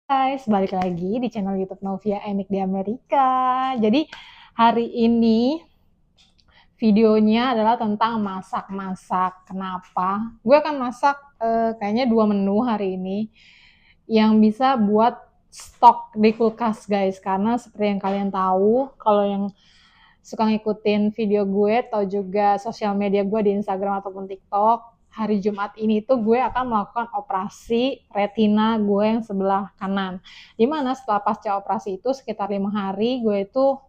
Guys, balik lagi di channel YouTube Novia Enik di Amerika. Jadi hari ini videonya adalah tentang masak-masak. Kenapa? Gue akan masak kayaknya 2 menu hari ini yang bisa buat stok di kulkas guys. Karena seperti yang kalian tahu, kalau yang suka ngikutin video gue atau juga sosial media gue di Instagram ataupun TikTok, hari Jumat ini tuh gue akan melakukan operasi retina gue yang sebelah kanan. Dimana setelah pasca operasi itu sekitar 5 hari gue itu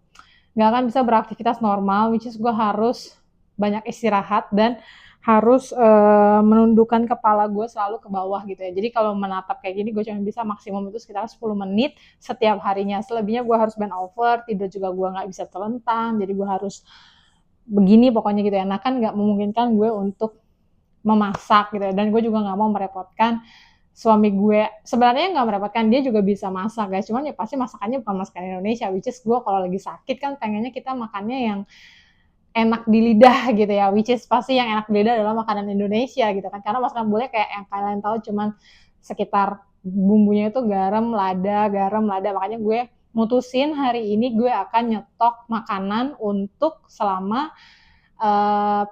gak akan bisa beraktivitas normal, which is gue harus banyak istirahat dan harus menundukkan kepala gue selalu ke bawah gitu ya. Jadi kalau menatap kayak gini gue cuma bisa maksimum itu sekitar 10 menit setiap harinya. Selebihnya gue harus bend over, tidur juga gue gak bisa terlentang, jadi gue harus begini pokoknya gitu ya. Nah kan gak memungkinkan gue untuk memasak gitu ya, dan gue juga gak mau merepotkan suami gue. Sebenarnya nggak merepotkan, dia juga bisa masak guys, cuman ya pasti masakannya bukan masakan Indonesia, which is gue kalau lagi sakit kan pengennya kita makannya yang enak di lidah gitu ya, which is pasti yang enak di lidah adalah makanan Indonesia gitu kan, karena masakan bule kayak yang kalian tahu cuman sekitar bumbunya itu garam lada, makanya gue mutusin hari ini gue akan nyetok makanan untuk selama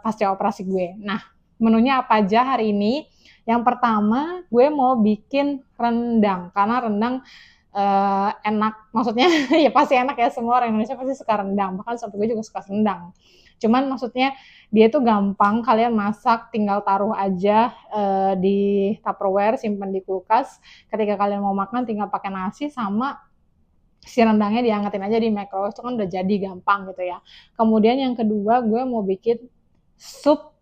pasca operasi gue. Nah, menunya apa aja hari ini? Yang pertama, gue mau bikin rendang, karena rendang enak, maksudnya ya pasti enak ya, semua orang Indonesia pasti suka rendang, bahkan suami gue juga suka rendang. Cuman maksudnya dia tuh gampang, kalian masak tinggal taruh aja di Tupperware, simpan di kulkas. Ketika kalian mau makan tinggal pakai nasi sama si rendangnya diangkatin aja di microwave, itu kan udah jadi gampang gitu ya. Kemudian yang kedua gue mau bikin sup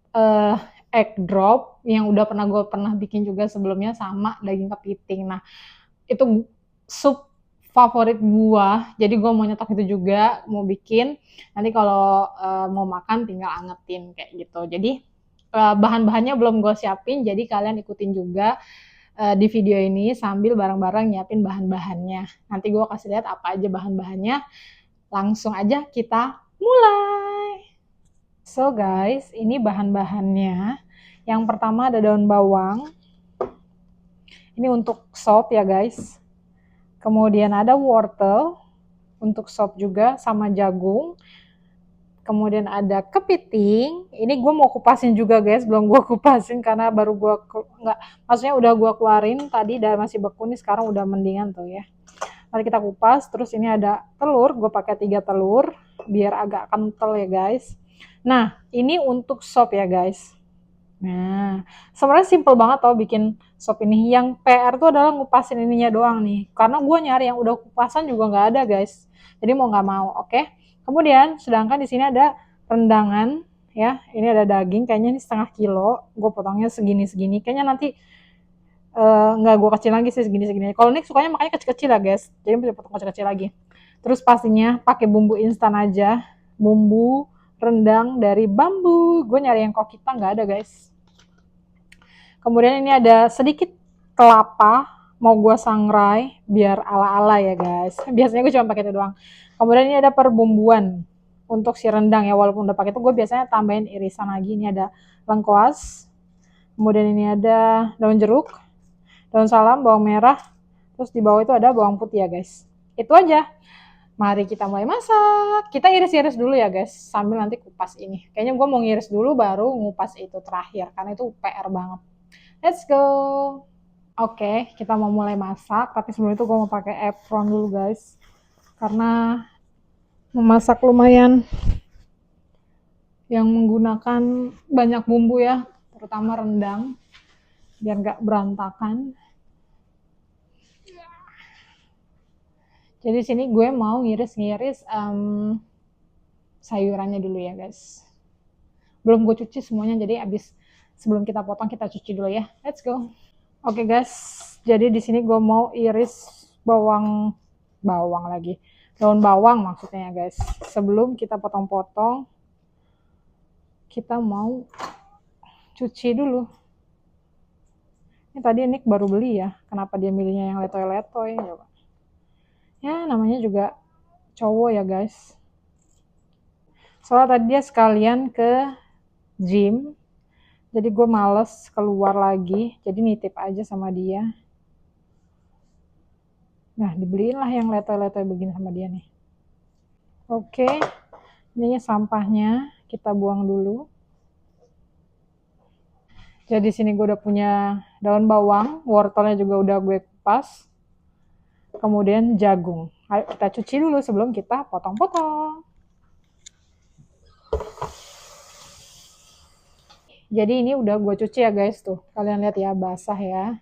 egg drop yang udah gue pernah bikin juga sebelumnya sama daging kepiting. Nah, itu sup favorit gue, jadi gue mau nyetok itu juga, mau bikin. Nanti kalau mau makan tinggal angetin kayak gitu. Jadi bahan-bahannya belum gue siapin, jadi kalian ikutin juga di video ini sambil bareng-bareng nyiapin bahan-bahannya. Nanti gue kasih lihat apa aja bahan-bahannya. Langsung aja kita mulai. So guys, ini bahan-bahannya. Yang pertama ada daun bawang. Ini untuk sop ya guys. Kemudian ada wortel untuk sop juga, sama jagung. Kemudian ada kepiting. Ini gue mau kupasin juga guys, belum gue kupasin karena baru gue nggak, maksudnya udah gue keluarin tadi dan masih beku nih, sekarang udah mendingan tuh ya. Nanti kita kupas. Terus ini ada telur, gue pakai 3 telur biar agak kental ya guys. Nah, ini untuk sop ya guys. Nah, sebenarnya simple banget tau bikin sop ini. Yang PR tuh adalah ngupasin ininya doang nih. Karena gue nyari yang udah kupasan juga nggak ada guys. Jadi mau nggak mau, oke? Kemudian, sedangkan di sini ada rendangan, ya. Ini ada daging, kayaknya ini setengah kilo. Gue potongnya segini-segini. Kayaknya nanti nggak gue kecil lagi sih, segini-segini. Kalau Nick sukanya makanya kecil-kecil lah guys. Jadi bisa potong kecil-kecil lagi. Terus pastinya pakai bumbu instan aja. Bumbu rendang dari Bambu. Gue nyari yang kokita nggak ada guys. Kemudian ini ada sedikit kelapa, mau gue sangrai biar ala-ala ya guys. Biasanya gue cuma pakai itu doang. Kemudian ini ada perbumbuan untuk si rendang ya, walaupun udah pakai itu gue biasanya tambahin irisan lagi. Ini ada lengkuas. Kemudian ini ada daun jeruk, daun salam, bawang merah. Terus di bawah itu ada bawang putih ya guys. Itu aja. Mari kita mulai masak. Kita iris-iris dulu ya guys, sambil nanti kupas ini. Kayaknya gue mau ngiris dulu baru ngupas itu terakhir, karena itu PR banget. Let's go. Oke, kita mau mulai masak, tapi sebelum itu gue mau pakai apron dulu guys, karena memasak lumayan yang menggunakan banyak bumbu ya, terutama rendang, biar gak berantakan. Jadi sini gue mau ngiris-ngiris sayurannya dulu ya guys. Belum gue cuci semuanya, jadi abis sebelum kita potong kita cuci dulu ya. Let's go. Oke guys, jadi di sini gue mau iris bawang lagi, daun bawang maksudnya ya guys. Sebelum kita potong-potong, kita mau cuci dulu. Ini tadi Nick baru beli ya, kenapa dia milihnya yang letoy-letoy? Ya namanya juga cowok ya guys. Soalnya tadi dia sekalian ke gym, jadi gue males keluar lagi, jadi nitip aja sama dia. Nah, dibeliin lah yang letoy-letoy begini sama dia nih. Oke, ini sampahnya kita buang dulu. Jadi sini gue udah punya daun bawang, wortelnya juga udah gue kupas. Kemudian jagung. Ayo kita cuci dulu sebelum kita potong-potong. Jadi ini udah gue cuci ya guys tuh. Kalian lihat ya, basah ya.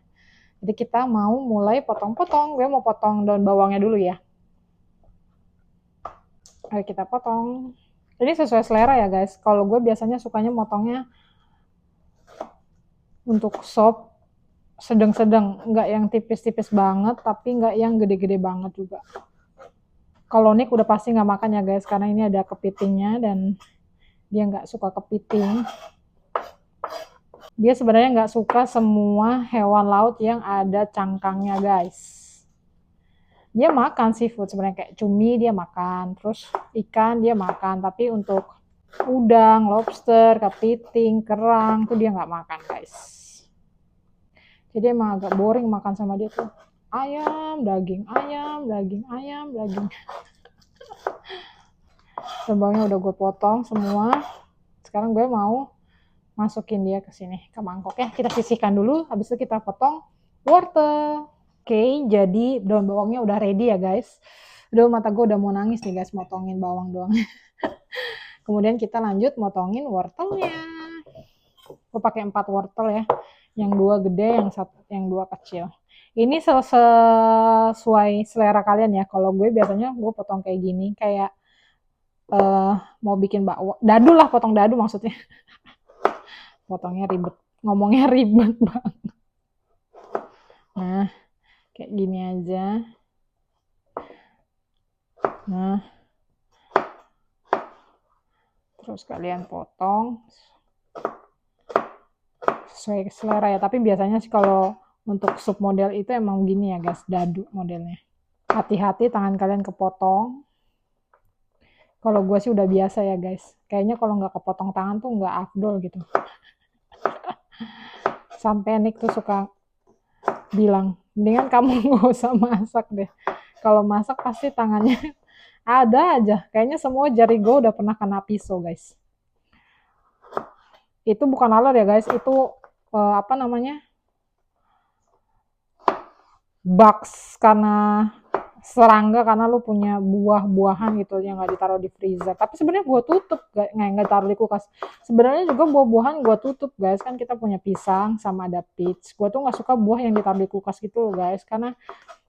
Jadi kita mau mulai potong-potong. Gue mau potong daun bawangnya dulu ya. Ayo kita potong. Ini sesuai selera ya guys. Kalau gue biasanya sukanya motongnya untuk sop sedang-sedang, nggak yang tipis-tipis banget, tapi nggak yang gede-gede banget juga. Kalau Nick udah pasti nggak makan ya guys, karena ini ada kepitingnya dan dia nggak suka kepiting. Dia sebenarnya nggak suka semua hewan laut yang ada cangkangnya guys. Dia makan seafood sebenarnya, kayak cumi dia makan, terus ikan dia makan, tapi untuk udang, lobster, kepiting, kerang tuh dia nggak makan guys. Jadi emang agak boring makan sama dia tuh. Ayam, daging, ayam, daging, ayam, daging. Terbangnya udah gue potong semua. Sekarang gue mau masukin dia ke sini, ke mangkok ya. Kita sisihkan dulu, habis itu kita potong wortel. Oke, jadi daun bawangnya udah ready ya guys. Udah mata gue udah mau nangis nih guys, motongin bawang doang. Kemudian kita lanjut motongin wortelnya. Gue pakai 4 wortel ya, yang 2 gede, yang 2 kecil. Ini sesuai selera kalian ya. Kalau gue biasanya gue potong kayak gini, kayak mau bikin bakwan, dadu lah, potong dadu maksudnya. Potongnya ribet, ngomongnya ribet banget. Nah, kayak gini aja. Nah, terus kalian potong sesuai selera ya. Tapi biasanya sih kalau untuk sup model itu emang gini ya guys, dadu modelnya. Hati-hati tangan kalian kepotong. Kalau gue sih udah biasa ya guys. Kayaknya kalau nggak kepotong tangan tuh nggak afdol gitu. Sampai Nick tuh suka bilang, mendingan kamu nggak usah masak deh. Kalau masak pasti tangannya ada aja. Kayaknya semua jari gue udah pernah kena pisau guys. Itu bukan lalat ya guys, itu apa namanya, bugs, karena serangga, karena lu punya buah-buahan gitu yang nggak ditaruh di freezer. Tapi sebenarnya gue tutup, nggak taruh di kulkas. Sebenarnya juga buah-buahan gue tutup guys, kan kita punya pisang sama ada peach. Gue tuh nggak suka buah yang ditaruh di kulkas gitu loh guys, karena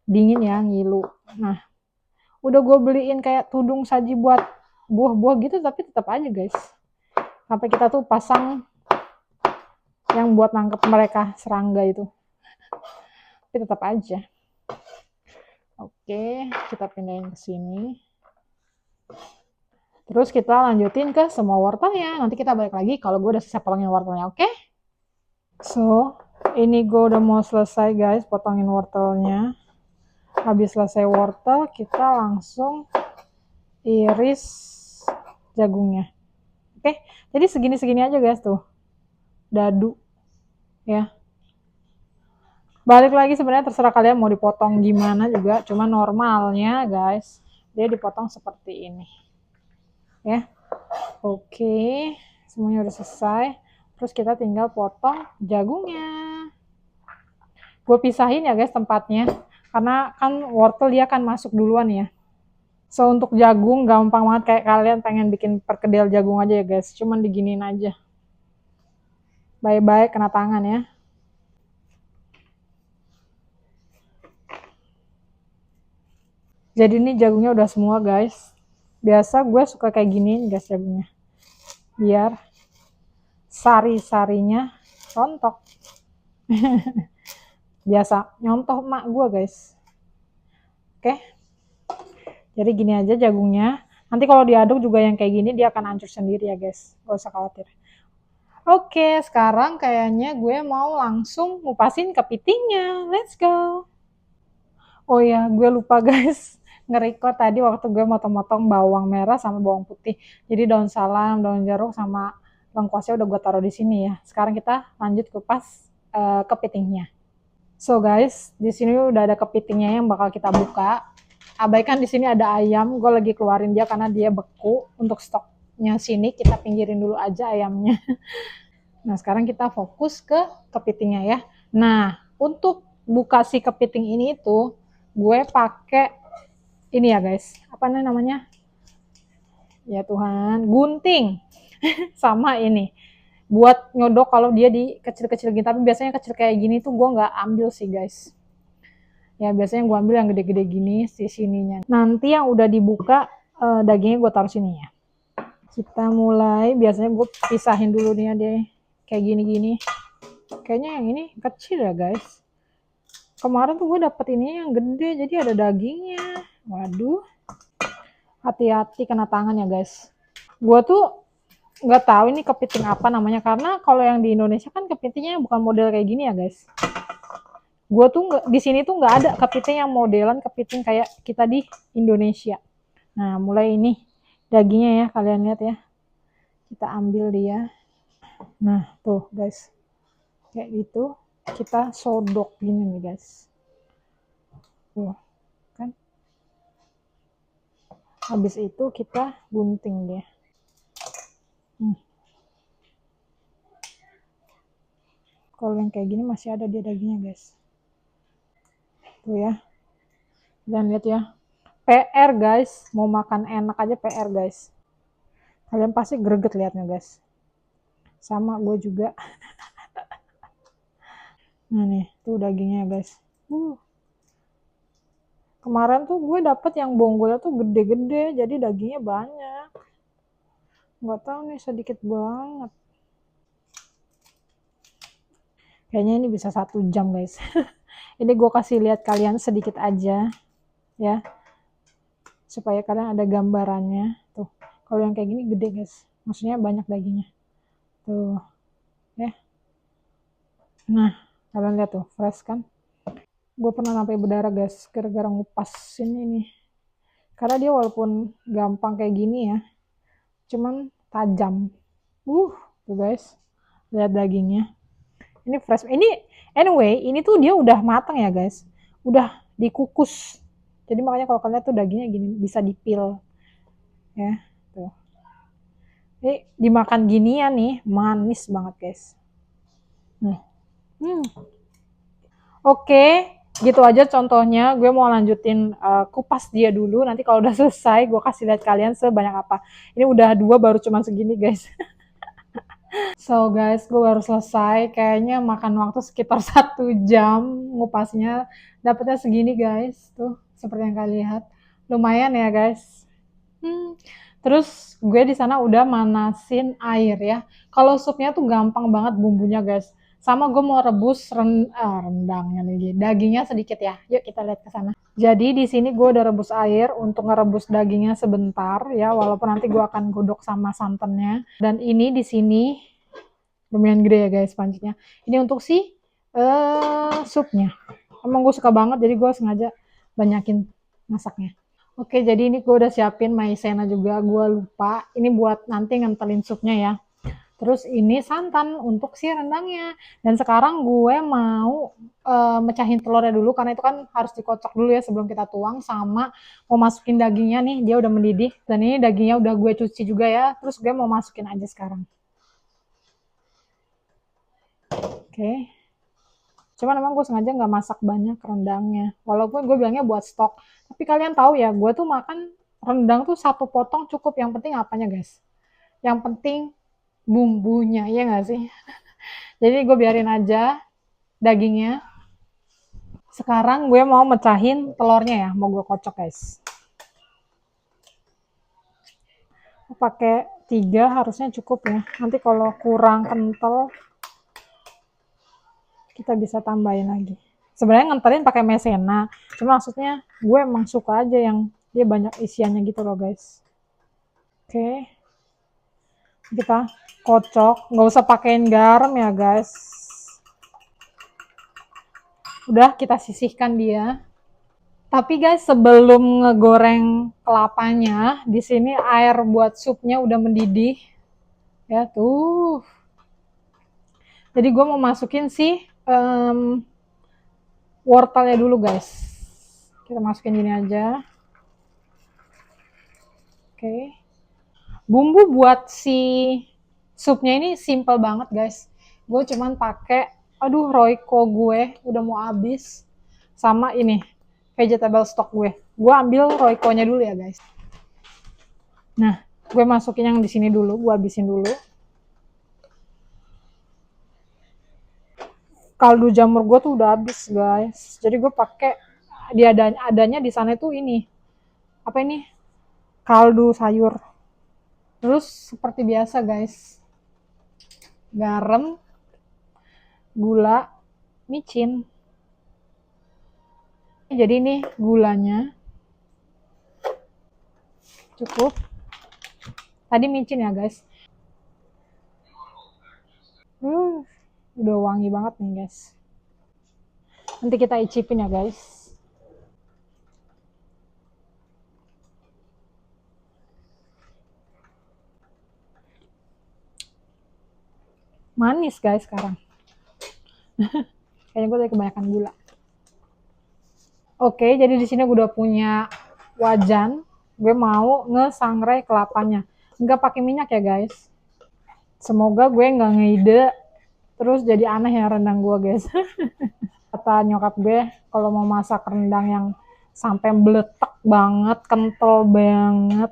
dingin ya, ngilu. Nah, udah gue beliin kayak tudung saji buat buah-buah gitu, tapi tetap aja guys. Sampai kita tuh pasang yang buat nangkep mereka serangga itu. Tapi tetap aja. Oke, kita pindahin ke sini. Terus kita lanjutin ke semua wortelnya. Nanti kita balik lagi kalau gue udah selesai potongin wortelnya, oke? So, ini gue udah mau selesai guys potongin wortelnya. Habis selesai wortel, kita langsung iris jagungnya. Oke, jadi segini-segini aja guys tuh. Dadu. Ya. Balik lagi sebenarnya terserah kalian mau dipotong gimana juga. Cuma normalnya guys, dia dipotong seperti ini. Ya. Oke, semuanya udah selesai. Terus kita tinggal potong jagungnya. Gue pisahin ya guys tempatnya, karena kan wortel dia kan masuk duluan ya. So untuk jagung gampang banget, kayak kalian pengen bikin perkedel jagung aja ya guys, cuman diginiin aja. Baik-baik kena tangan ya. Jadi ini jagungnya udah semua guys. Biasa gue suka kayak giniin guys jagungnya, biar sari-sarinya rontok. Biasa nyontoh emak gue guys. Oke, jadi gini aja jagungnya. Nanti kalau diaduk juga yang kayak gini dia akan hancur sendiri ya guys, gak usah khawatir. Oke, sekarang kayaknya gue mau langsung ngupasin kepitingnya. Let's go. Oh ya, gue lupa guys, nge-record tadi waktu gue motong-motong bawang merah sama bawang putih. Jadi daun salam, daun jeruk sama lengkuasnya udah gue taruh di sini ya. Sekarang kita lanjut kupas kepitingnya. So guys, di sini udah ada kepitingnya yang bakal kita buka. Abaikan di sini ada ayam, gue lagi keluarin dia karena dia beku. Untuk stoknya sini kita pinggirin dulu aja ayamnya. Nah sekarang kita fokus ke kepitingnya ya. Nah untuk buka si kepiting ini tuh gue pakai ini ya guys, apa namanya? Ya Tuhan, gunting sama ini buat nyodok kalau dia di kecil-kecil gini. Tapi biasanya kecil kayak gini tuh gue nggak ambil sih guys. Ya biasanya gue ambil yang gede-gede gini si sininya. Nanti yang udah dibuka dagingnya gue taruh sini ya. Kita mulai, biasanya gue pisahin dulu nih ya deh, kayak gini-gini. Kayaknya yang ini kecil ya guys. Kemarin tuh gue dapet ini yang gede, jadi ada dagingnya. Waduh, hati-hati kena tangan ya guys. Gue tuh nggak tahu ini kepiting apa namanya, karena kalau yang di Indonesia kan kepitingnya bukan model kayak gini ya guys. Gue tuh di sini tuh nggak ada kepiting yang modelan kepiting kayak kita di Indonesia. Nah mulai ini dagingnya ya, kalian lihat ya, kita ambil dia. Nah tuh guys, kayak gitu kita sodok gini nih guys. Tuh kan, habis itu kita gunting dia. Kalau yang kayak gini masih ada dia dagingnya guys. Tuh ya, dan lihat ya, PR guys, mau makan enak aja PR guys. Kalian pasti greget liatnya guys. Sama gue juga. Nah nih, tuh dagingnya guys. Kemarin tuh gue dapet yang bonggolnya tuh gede-gede, jadi dagingnya banyak. Nggak tahu nih, sedikit banget. Kayaknya ini bisa 1 jam guys. Ini gue kasih lihat kalian sedikit aja ya, supaya kalian ada gambarannya. Tuh, kalau yang kayak gini gede guys, maksudnya banyak dagingnya. Tuh, ya. Nah, kalian lihat tuh, fresh kan? Gue pernah sampai berdarah guys, gara-gara ngupasin ini. Karena dia walaupun gampang kayak gini ya, cuman tajam. Tuh guys, lihat dagingnya. Ini fresh. Ini anyway, ini tuh dia udah matang ya guys. Udah dikukus. Jadi makanya kalau kalian lihat tuh dagingnya gini, bisa dipil. Ya, tuh. Ini dimakan ginian nih, manis banget guys. Oke, gitu aja contohnya. Gue mau lanjutin kupas dia dulu. Nanti kalau udah selesai, gue kasih lihat kalian sebanyak apa. Ini udah 2 baru cuman segini guys. So guys, gue baru selesai. Kayaknya makan waktu sekitar 1 jam ngupasnya. Dapetnya segini guys. Tuh, seperti yang kalian lihat. Lumayan ya guys. Terus gue di sana udah manasin air ya. Kalau supnya tuh gampang banget bumbunya guys. Sama gue mau rebus rendangnya lagi. Dagingnya sedikit ya. Yuk kita lihat ke sana. Jadi di sini gue udah rebus air untuk ngerebus dagingnya sebentar ya, walaupun nanti gue akan godok sama santannya. Dan ini di sini lumayan gede ya guys pancinya. Ini untuk si supnya. Emang gue suka banget, jadi gue sengaja banyakin masaknya. Oke, jadi ini gue udah siapin maizena juga, gue lupa. Ini buat nanti ngentelin supnya ya. Terus ini santan untuk si rendangnya. Dan sekarang gue mau mecahin telurnya dulu, karena itu kan harus dikocok dulu ya sebelum kita tuang. Sama mau masukin dagingnya nih, dia udah mendidih. Dan ini dagingnya udah gue cuci juga ya. Terus gue mau masukin aja sekarang. Oke. Cuman emang gue sengaja nggak masak banyak rendangnya. Walaupun gue bilangnya buat stok. Tapi kalian tahu ya, gue tuh makan rendang tuh 1 potong cukup. Yang penting apanya guys? Yang penting bumbunya, ya nggak sih? Jadi gue biarin aja dagingnya. Sekarang gue mau mecahin telurnya ya, mau gue kocok guys. Pakai 3 harusnya cukup ya. Nanti kalau kurang kental, kita bisa tambahin lagi. Sebenarnya ngentelin pakai maizena, cuma maksudnya gue emang suka aja yang dia banyak isiannya gitu loh guys. Oke, kita kocok, nggak usah pakein garam ya guys. Udah kita sisihkan dia. Tapi guys, sebelum ngegoreng kelapanya, di sini air buat supnya udah mendidih. Ya tuh. Jadi gue mau masukin si wortelnya dulu guys. Kita masukin gini aja. Oke. Bumbu buat si supnya ini simple banget guys. Gue cuman pakai, aduh Royco gue udah mau habis, sama ini vegetable stock gue. Gue ambil Royco-nya dulu ya guys. Nah, gue masukin yang di sini dulu, gue habisin dulu. Kaldu jamur gue tuh udah habis guys. Jadi gue pakai adanya di sana itu ini. Apa ini? Kaldu sayur. Terus seperti biasa guys, garam, gula, micin. Jadi ini gulanya cukup. Tadi micin ya guys. Udah wangi banget nih guys. Nanti kita icipin ya guys. Manis guys sekarang. Kayaknya gue tadi kebanyakan gula. Oke, jadi di sini gue udah punya wajan. Gue mau ngesangrai kelapanya. Nggak pakai minyak ya guys. Semoga gue nggak ngide terus jadi aneh ya rendang gue guys. Kata nyokap gue kalau mau masak rendang yang sampai meletek banget, kental banget,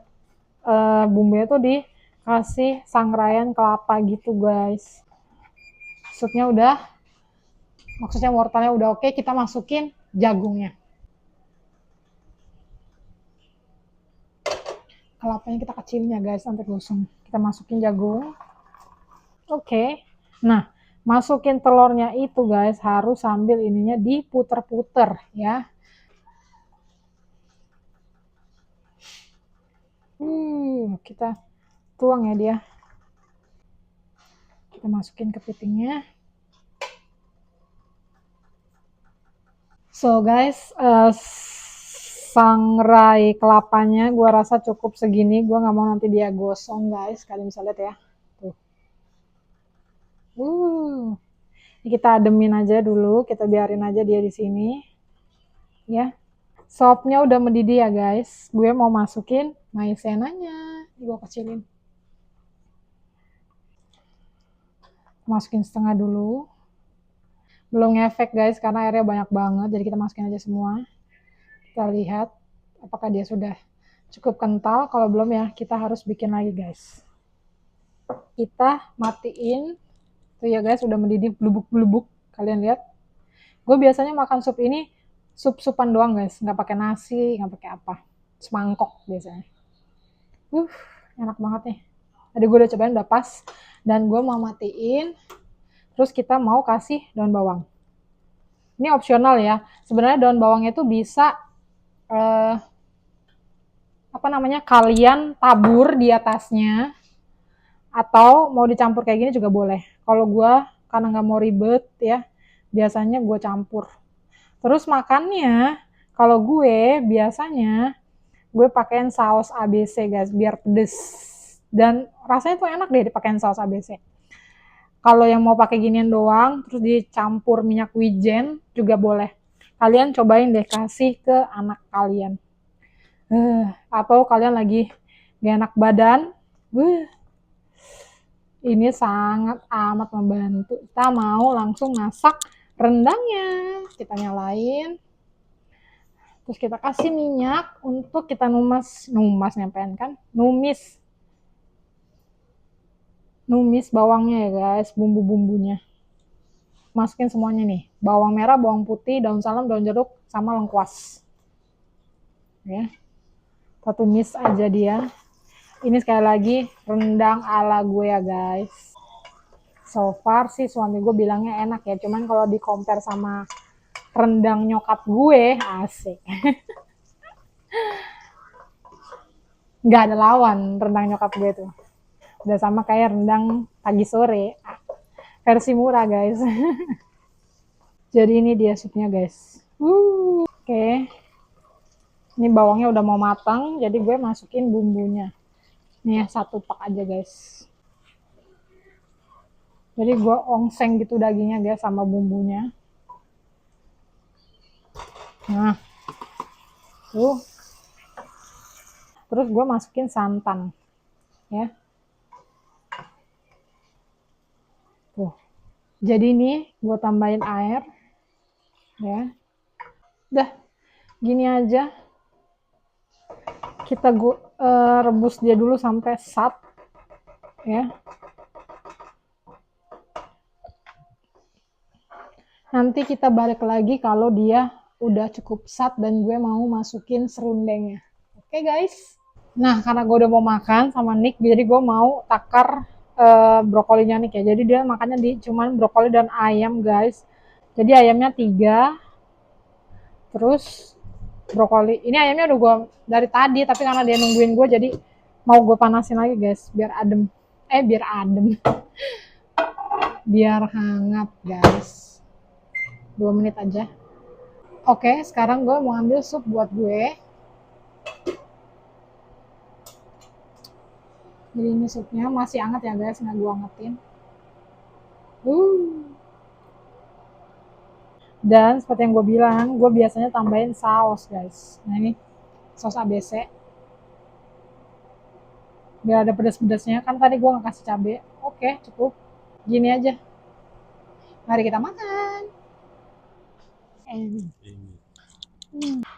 bumbunya tuh dikasih sangraian kelapa gitu guys. Supnya udah, maksudnya wortelnya udah oke, kita masukin jagungnya. Kelapanya kita kecilin ya guys, nanti gosong. Kita masukin jagung. Oke. Nah, masukin telurnya itu guys harus sambil ininya diputer-puter ya. Kita tuang ya dia. Kita masukin ke pitingnya. So guys, sangrai kelapanya gue rasa cukup segini. Gue nggak mau nanti dia gosong guys. Kalian bisa lihat ya. Tuh. Ini kita ademin aja dulu. Kita biarin aja dia di sini. Ya. Sopnya udah mendidih ya guys. Gue mau masukin maizenanya. Gue kecilin. Masukin setengah dulu. Belum ngefek guys karena airnya banyak banget. Jadi kita masukin aja semua. Kita lihat apakah dia sudah cukup kental. Kalau belum ya kita harus bikin lagi guys. Kita matiin. Tuh ya guys udah mendidih blubuk-blubuk. Kalian lihat. Gue biasanya makan sup ini sup-supan doang guys. Nggak pakai nasi, nggak pakai apa. Semangkok biasanya. Enak banget nih. Tadi gue udah cobain udah pas. Dan gue mau matiin. Terus kita mau kasih daun bawang. Ini opsional ya. Sebenarnya daun bawangnya itu bisa kalian tabur di atasnya atau mau dicampur kayak gini juga boleh. Kalau gue karena nggak mau ribet ya, biasanya gue campur. Terus makannya, kalau gue biasanya gue pakein saus ABC guys, biar pedes. Dan rasanya tuh enak deh dipakein saus ABC. Kalau yang mau pakai ginian doang, terus dicampur minyak wijen juga boleh. Kalian cobain deh kasih ke anak kalian. Atau kalian lagi gak enak badan, ini sangat amat membantu. Kita mau langsung masak rendangnya. Kita nyalain. Terus kita kasih minyak untuk kita numis bawangnya ya guys, bumbu-bumbunya. Masukin semuanya nih, bawang merah, bawang putih, daun salam, daun jeruk, sama lengkuas. Ya. Kita tumis aja dia. Ini sekali lagi rendang ala gue ya guys. So far sih suami gue bilangnya enak ya, cuman kalau di compare sama rendang nyokap gue, asik. Nggak ada lawan rendang nyokap gue tuh. Udah sama kayak rendang pagi sore. Versi murah guys. Jadi ini dia supnya guys. Oke. Ini bawangnya udah mau matang, jadi gue masukin bumbunya. Nih ya, 1 pak aja guys. Jadi gue ongseng gitu dagingnya guys sama bumbunya. Nah, tuh. Terus gue masukin santan, ya. Tuh. Jadi ini gue tambahin air, ya. Udah, gini aja. Kita rebus dia dulu sampai sat, ya. Nanti kita balik lagi kalau dia udah cukup sat dan gue mau masukin serundengnya. Oke guys. Nah, karena gue udah mau makan sama Nick, jadi gue mau takar brokolinya Nick ya. Jadi dia makannya cuman brokoli dan ayam guys. Jadi ayamnya 3, terus brokoli. Ini ayamnya udah gue dari tadi, tapi karena dia nungguin gue, jadi mau gue panasin lagi guys, biar adem. Biar adem. Biar hangat guys. 2 menit aja. Oke, sekarang gue mau ambil sup buat gue. Jadi ini supnya masih hangat ya guys, nggak gue angetin. Dan seperti yang gue bilang, gue biasanya tambahin saus guys. Nah ini saus ABC. Biar ada pedas-pedasnya, kan tadi gue nggak kasih cabai. Oke, cukup. Gini aja. Mari kita makan.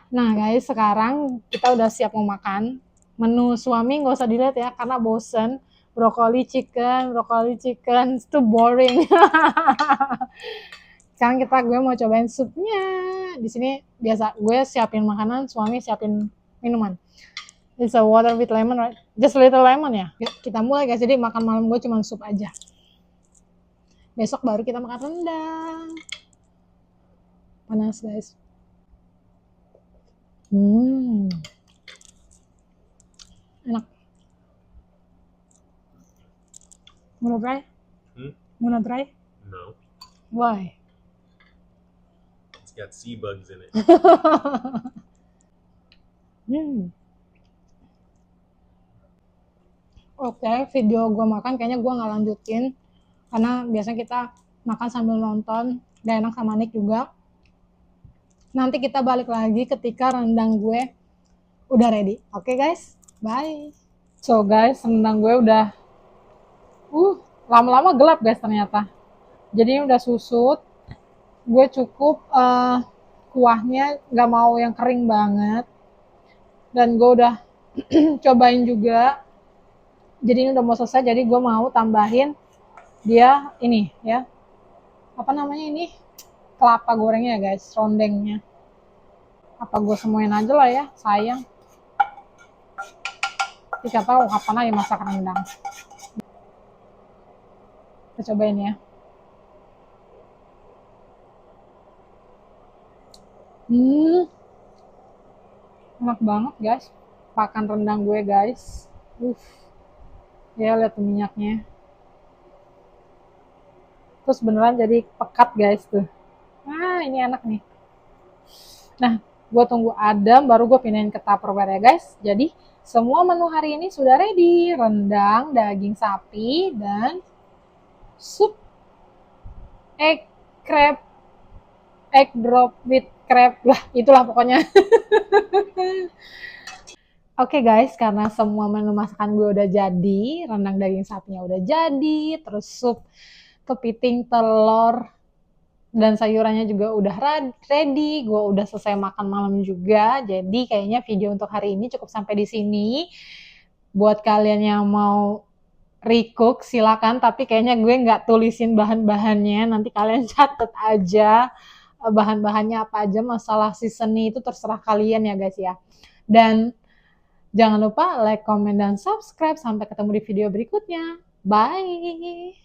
Nah guys, sekarang kita udah siap mau makan. Menu suami nggak usah dilihat ya, karena bosen. Brokoli chicken itu boring. Sekarang gue mau cobain supnya. Di sini biasa gue siapin makanan, suami siapin minuman. It's a water with lemon, right? Just a little lemon ya. Kita mulai guys, jadi makan malam gue cuma sup aja. Besok baru kita makan rendang. Panas guys. Enak. Wanna try? Wanna try? No. Why? It's got sea bugs in it. Oke, video gue makan kayaknya gue nggak lanjutin. Karena biasanya kita makan sambil nonton. Gak enak sama Nick juga. Nanti kita balik lagi ketika rendang gue udah ready. Oke guys, bye. So guys, rendang gue udah lama-lama gelap guys ternyata. Jadi ini udah susut. Gue cukup kuahnya gak mau yang kering banget. Dan gue udah cobain juga. Jadi ini udah mau selesai, jadi gue mau tambahin dia ini ya. Apa namanya ini? Kelapa gorengnya ya guys, rondengnya. Apa gue semuain aja lah ya, sayang. Tidak tahu kapan lagi masak rendang. Kita cobain ya. Enak banget guys. Pakan rendang gue guys. Ya lihat minyaknya. Terus beneran jadi pekat guys tuh. Nah ini enak nih. Nah gue tunggu adem baru gue pindahin ke Tupperware ya guys. Jadi semua menu hari ini sudah ready. Rendang, daging sapi, dan sup egg drop with crab. Lah itulah pokoknya. Oke guys, karena semua menu masakan gue udah jadi, rendang daging sapinya udah jadi, terus sup kepiting telur dan sayurannya juga udah ready, gue udah selesai makan malam juga, jadi kayaknya video untuk hari ini cukup sampai di sini. Buat kalian yang mau recook silakan, tapi kayaknya gue nggak tulisin bahan-bahannya, nanti kalian catet aja bahan-bahannya apa aja, masalah seasoning itu terserah kalian ya guys ya. Dan jangan lupa like, comment, dan subscribe. Sampai ketemu di video berikutnya. Bye!